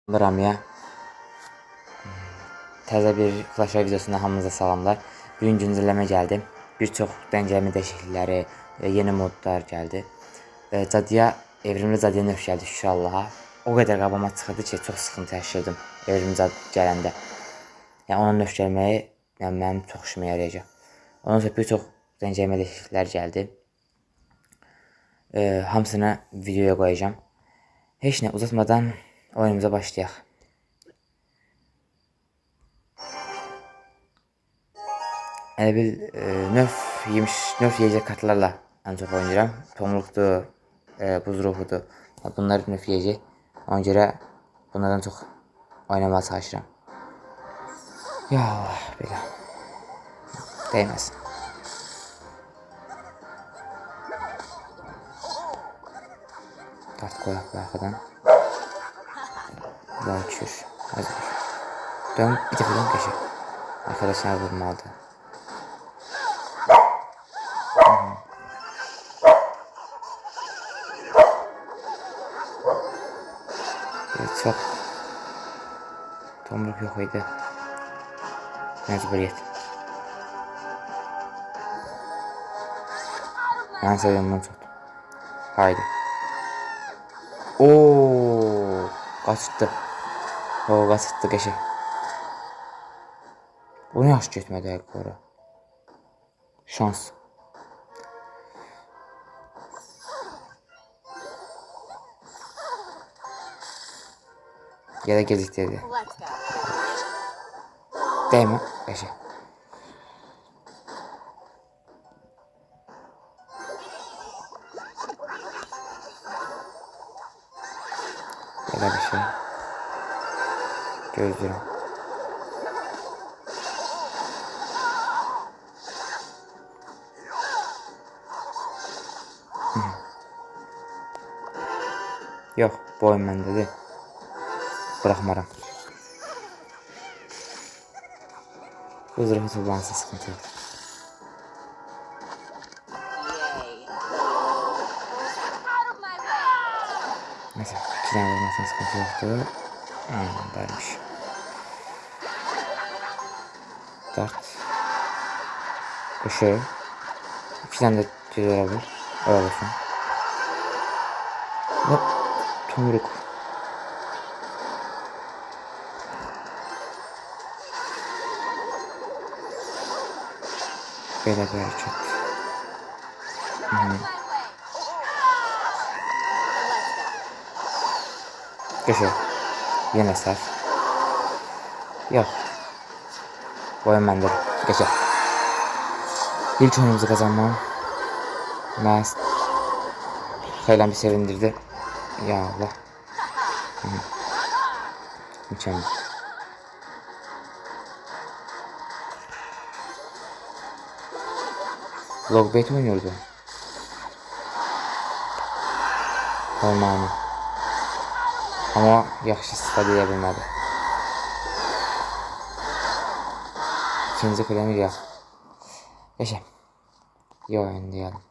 Ramiya təzə bir Clash Royale videosunda hamınıza salamlar. Bugün güncelleme geldi. Bir çox dəncəlmə dəyişiklikləri, yeni modlar geldi. Evrimli Cadıya növ geldi şükür Allaha. O kadar qabama çıxırdı ki, çox sıxıntı yaşadım Evrimli Cadı gələndə. Yəni ona növ gəlməyi mənim çox işimə yarayacaq. Ondan sonra bir çox dəncəlmə dəyişikliklər geldi. Hamısını videoya koyacağım. Heç nə uzatmadan oyunumuza başlayaq. Növ yiyecek kartlarla en çok oynayacağım. Tomruktu, buz ruhudu. Bunlar növ yiyecek. Ona göre bunlardan çok oynamaya çalışacağım. Ya Allah belə. Değməsin. Kart koyaq arkadan. Bakır. Hazır. Dön bir dəfə dön qəşəng. Arkadaşlar vurmalıdır. Çok tomruk yok idi. Mecburiyet. Ben sayımdan çok. Haydi. Oo, kaçtı. O kaçtı geçe. Bu ne yaş getmədi ayıqlara. Şans. Ya da geciktirdi. Değil mi? Geçe. Ya da bir şey. Gözlerim. Yok, bu oyun bende değil. Bırakmaram. Huzur tutulansa sıkıntı yok. Neyse, 2 tane vurmasına sıkıntı yoktu. Varmış. Dart. Işığı. 2 tane de düz olabilir. Öyle olsun. Hop. Tomruk. Böyle çok. Köşe. Yine sar. Yok. Boyun bende. Geçer. İlk oyunumuzu kazanmam. Ben haylan bir sevindirdi. Ya Allah. Mükemmel. Logbait oynuyordu. Olmağını. Ama yaxşı istifadə edə bilmədi. İkinci kulemiz ya. Yaşa. İyi oyun diyelim.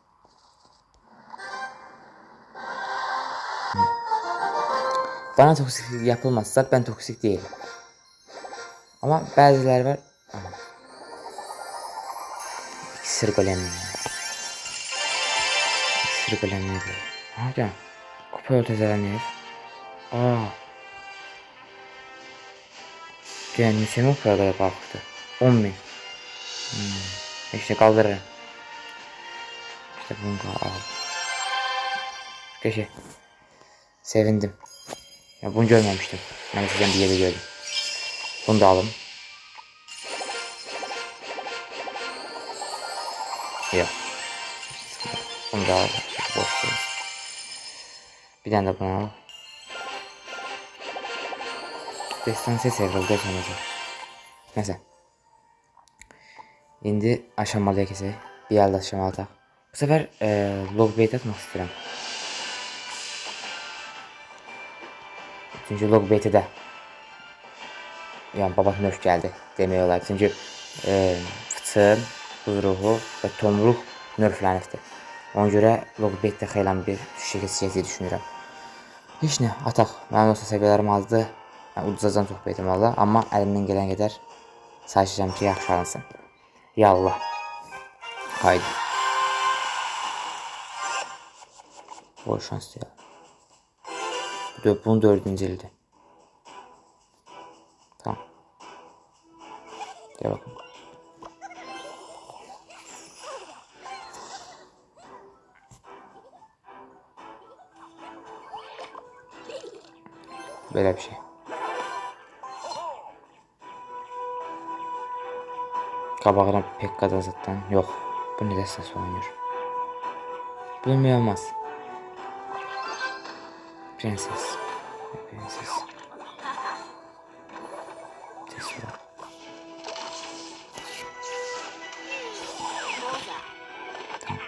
Bana toksiklik yapılmazsa ben toksik değilim. Ama bazıları var. İksir golemi. İksir golemi. Hadi. Kupa ötezeleneyiz. Kendisini o kadar kalktı. 10.000. İşte kaldırırım. İşte bunu al. Köşe. Sevindim. Ya bunu görmemiştim. Ben sizden bir yerde gördüm. Bunu da alın. Yok. Bunu da al. Boş ver. Bir tane de bunu al. Destansiya sevirildi sonrası. Neyse. İndi aşamalıya kesək. Bir elde aşamalı ataq. Bu sefer logbait atmaq istəyirəm. Çünkü logbait'e de yani babası növ geldi demək olar. Çünkü fıçın, buz ruhu ve tomruk nörflənibdir. Ona görə logbait'də xeylan bir düşüşə keçəcək deyə düşünürəm. Heç nə, ataq. Mənim olsa səviyyələrim azdır. Uduzacam çox bir ehtimalla. Amma əlimdən gələn qədər çalışacağım ki, yaxşı alınsın. Yallah. Haydi. Bol şans ya. Bunun 4-cü ildir. Tamam. Gel bakalım. Böyle bir şey. Qabağına pek kadar zaten yok. Bu ne derse oynuyor. Bilmiyor olmaz. Prenses. Prenses. Tesla. Tamam.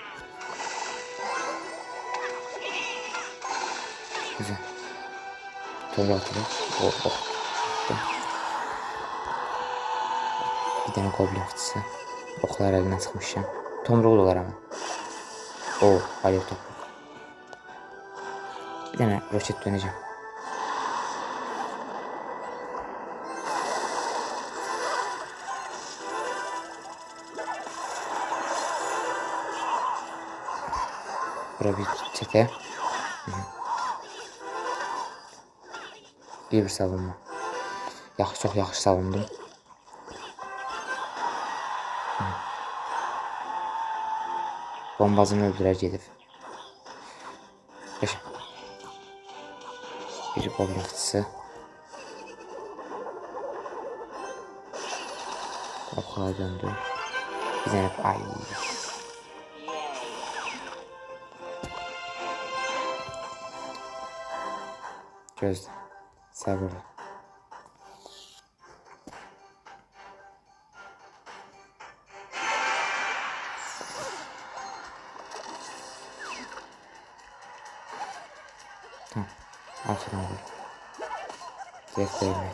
Güzel. Tövbe atılır. Oh. Bir tane goblin fıtısı. Oklar elinden sıkmışım. Tomruğu dolar ama. Alev topu. Bir tane roşet döneceğim. Bura bir çete. İyi bir savunma. Çok yaxşı savundum. Bombazını öldürər gedib. Bir goblin fıtısı. Okula döndü. Bir tane ay. Gözle. Sabırlı. Tamam. Arkadan vur. Direkt değme.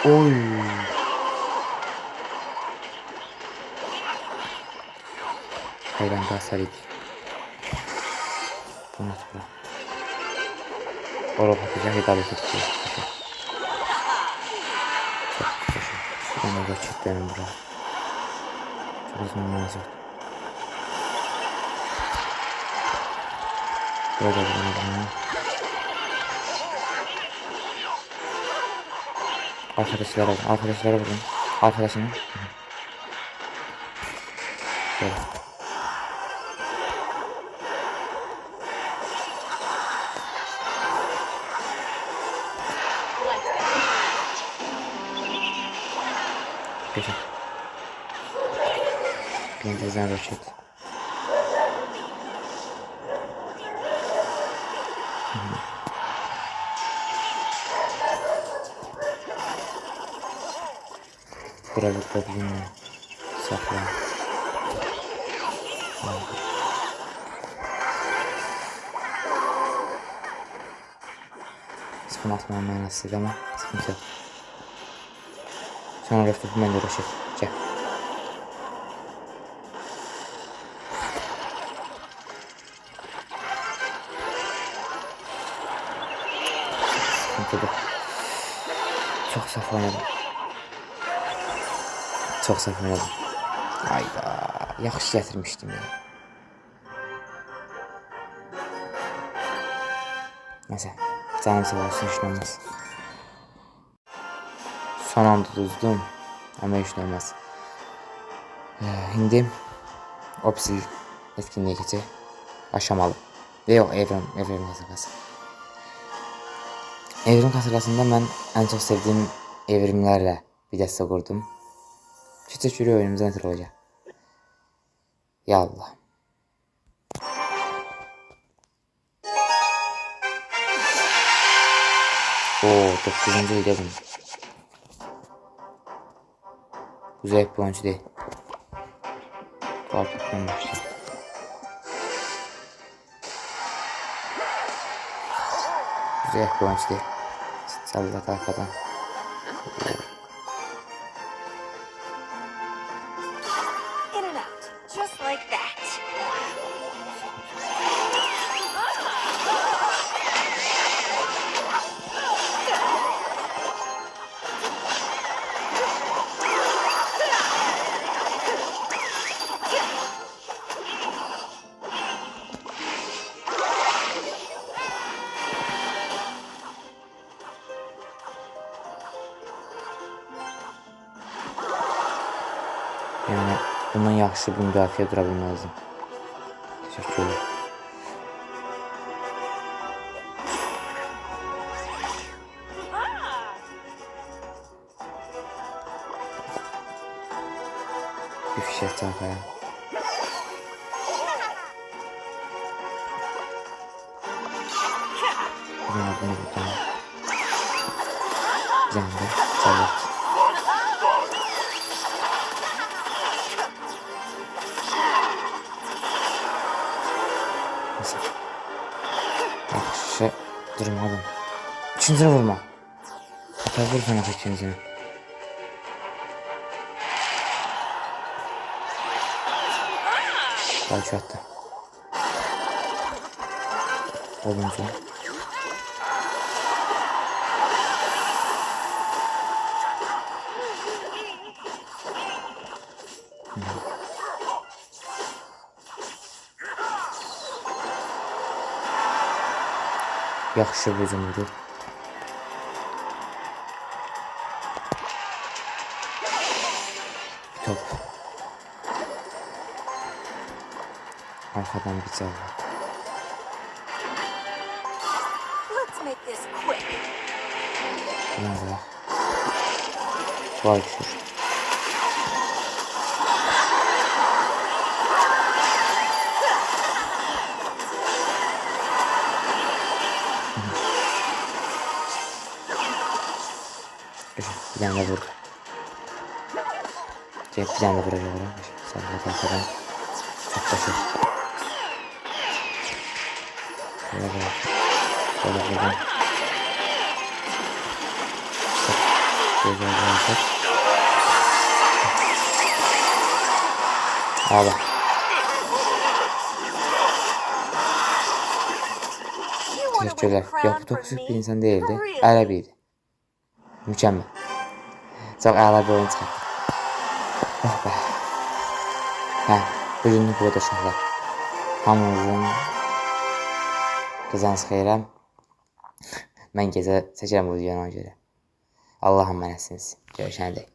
Oy. Hayran da hasar yedik. Bu nasıl bu? Orada bakacak hitabı tuttu. Çok güzel. Şuradan da çık benim buraya. Çok uzun manzara. Burada bunu. Arkadaşlara vurun. Arkadaşını. Böyle. Güzel. Güzel roşet. Burada goblinle saklan. Sıfır atmam manasıydı ama sıkıntı yok. Sonra röftöfü ben de roşet. Gel. Sıkıntılı. Çok saf oynadım. Çok saf oynadım. Hayda. Yaxşı getirmiştim ya. Neyse. Canım sağ olsun, hiç olmaz. Son anda düzdüm. Ama hiç olmaz. Şimdi Opsil etkinliğe geçe aşamalı. Ve yok evrim kasırgası. Evrim kasırgasında ben en çok sevdiğim evrimlerle bir dəstə qurdum. Keçək görək oyunumuza nə tür olacaq. Yallah. Oo, 9-cu ildə bunu. Bu zayıf bir oyuncu değil. Artıqdan başlayalım. Zayıf bir oyuncu değil. Sallat arkadan. bundan yaxşı bir müdafiə dura bilməzdim. Təşəkkürlər. Bir fişək çarpayım. Bunu buradan. Yandı. Çalırt. Yaxşı durmadım. Üçüncünü vurma. Hatta vur sana ikincini. Belki hatta. Olunca. Yaxşı hücumdur. Top. Arkadan bir çaldı. Nerede? Vay küfür. Bir tane vurdu. Bir tane de buraya vurdu. Sen de arkadan. Çok basit. Şöyle bak. Şöyle buradan. Şöyle olacak. Ağla. Teşekkürler. Yok bu toksik bir insan değildi. Ərəbiydi. Mükemmel. Çok əla bir oyun çıxartdı. Oh be. Hə, bugünlük bu qədər uşaqlar. Hamınızın qızanız xeyrəm. Mən gecə çəkirəm bu videonu ona görə. Allah'a əmanətsiniz. Görüşənədək.